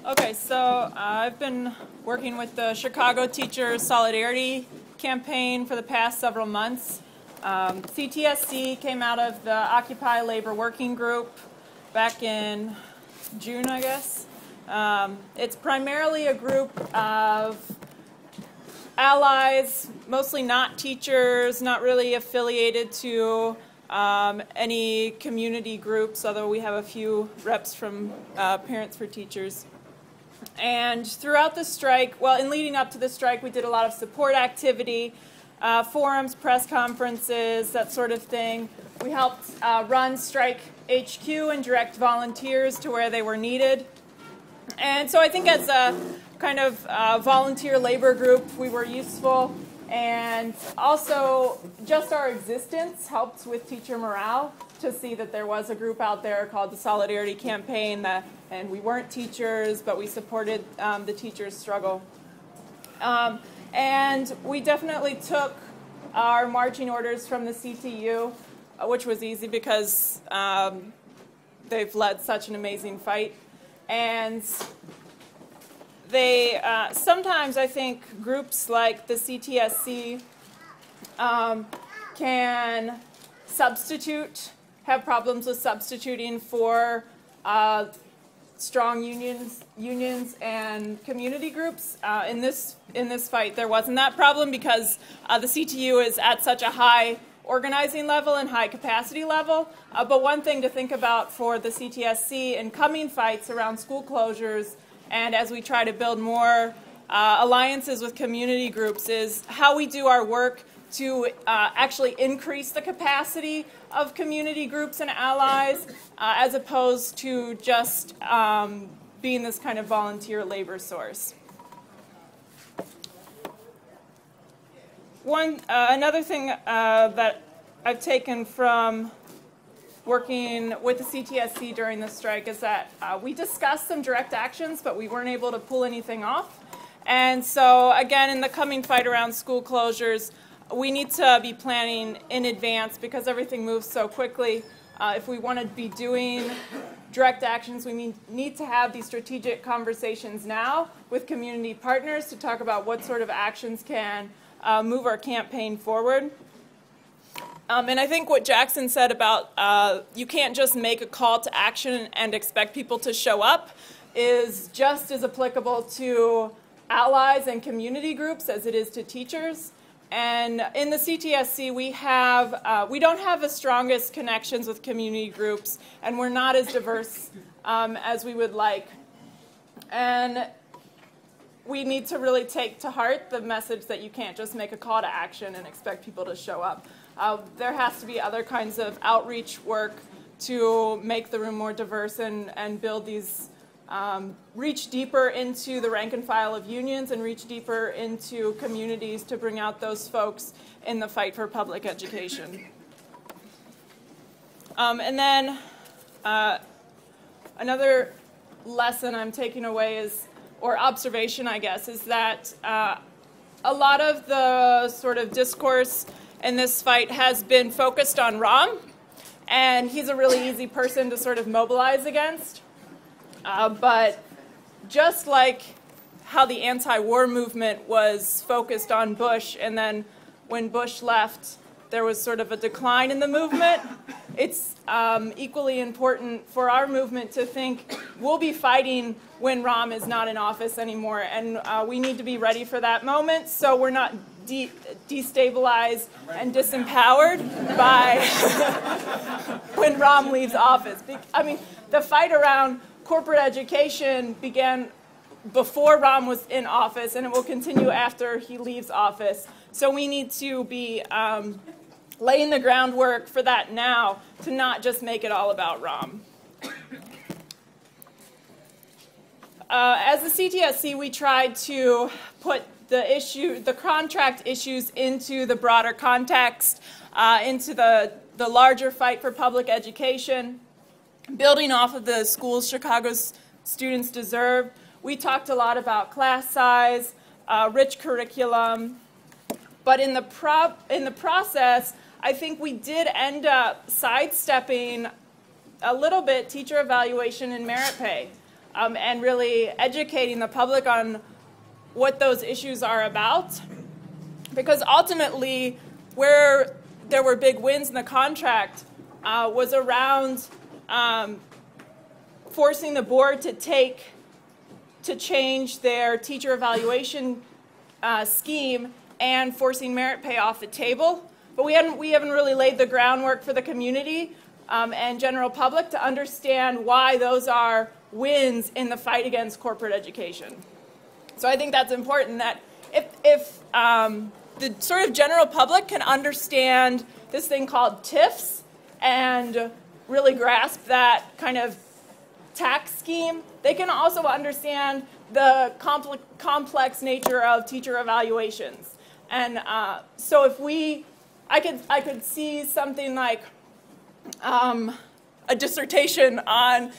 Okay, so I've been working with the Chicago Teachers Solidarity campaign for the past several months. CTSC came out of the Occupy Labor Working Group back in June, I guess. It's primarily a group of allies, mostly not teachers, not really affiliated to any community groups, although we have a few reps from Parents for Teachers. And throughout the strike, well, in leading up to the strike, we did a lot of support activity, forums, press conferences, that sort of thing. We helped run Strike HQ and direct volunteers to where they were needed. And so I think as a kind of volunteer labor group, we were useful. And also, just our existence helped with teacher morale to see that there was a group out there called the Solidarity Campaign, and we weren't teachers, but we supported the teachers' struggle. And we definitely took our marching orders from the CTU, which was easy because they've led such an amazing fight. And they sometimes, I think, groups like the CTSC can have problems with substituting for strong unions and community groups. In this fight, there wasn't that problem because the CTU is at such a high organizing level and high capacity level. But one thing to think about for the CTSC in coming fights around school closures, and as we try to build more alliances with community groups, is how we do our work to actually increase the capacity of community groups and allies, as opposed to just being this kind of volunteer labor source. Another thing that I've taken from working with the CTSC during the strike is that we discussed some direct actions, but we weren't able to pull anything off. And so, again, in the coming fight around school closures, we need to be planning in advance because everything moves so quickly. If we want to be doing direct actions, we need to have these strategic conversations now with community partners to talk about what sort of actions can move our campaign forward. And I think what Jackson said about you can't just make a call to action and expect people to show up is just as applicable to allies and community groups as it is to teachers. And in the CTSC, we don't have the strongest connections with community groups, and we're not as diverse as we would like. And we need to really take to heart the message that you can't just make a call to action and expect people to show up. There has to be other kinds of outreach work to make the room more diverse and build these, reach deeper into the rank and file of unions and reach deeper into communities to bring out those folks in the fight for public education. And then another lesson I'm taking away is, or observation, I guess, is that a lot of the sort of discourse in this fight has been focused on Rahm, and he's a really easy person to sort of mobilize against. But just like how the anti-war movement was focused on Bush, and then when Bush left, there was sort of a decline in the movement, it's equally important for our movement to think we'll be fighting when Rahm is not in office anymore, and we need to be ready for that moment so we're not destabilized and disempowered by when Rahm leaves office. I mean, the fight around corporate education began before Rahm was in office, and it will continue after he leaves office. So we need to be laying the groundwork for that now, to not just make it all about Rahm. As the CTSC, we tried to put the contract issues into the broader context, into the larger fight for public education, building off of the schools Chicago's students deserve. We talked a lot about class size, rich curriculum, but in the process, I think we did end up sidestepping a little bit teacher evaluation and merit pay. and really educating the public on what those issues are about. Because ultimately, where there were big wins in the contract was around forcing the board to change their teacher evaluation scheme and forcing merit pay off the table. But we haven't really laid the groundwork for the community and general public to understand why those are wins in the fight against corporate education. So I think that's important, that if the sort of general public can understand this thing called TIFs and really grasp that kind of tax scheme, they can also understand the complex nature of teacher evaluations. And so if I could see something like a dissertation on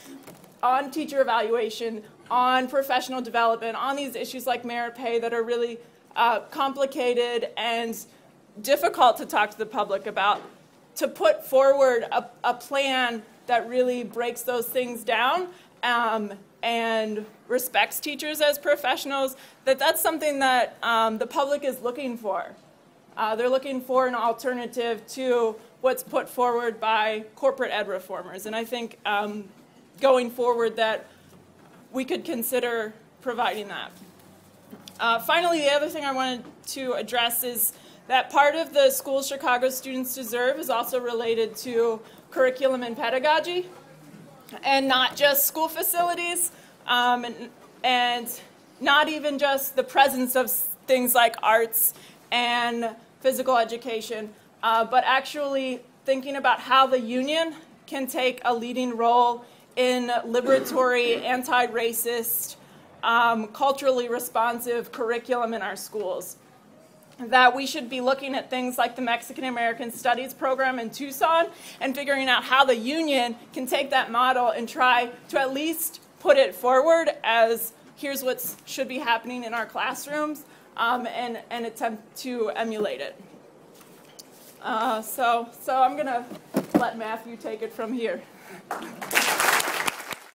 teacher evaluation, on professional development, on these issues like merit pay that are really complicated and difficult to talk to the public about, to put forward a plan that really breaks those things down and respects teachers as professionals, that's something that the public is looking for. They're looking for an alternative to what's put forward by corporate ed reformers. And I think going forward that we could consider providing that. Finally, the other thing I wanted to address is that part of the Schools Chicago Students Deserve is also related to curriculum and pedagogy, and not just school facilities, and not even just the presence of things like arts and physical education, but actually thinking about how the union can take a leading role in liberatory, anti-racist, culturally responsive curriculum in our schools. That we should be looking at things like the Mexican American Studies program in Tucson and figuring out how the union can take that model and try to at least put it forward as here's what should be happening in our classrooms, and attempt to emulate it. So I'm going to let Matthew take it from here.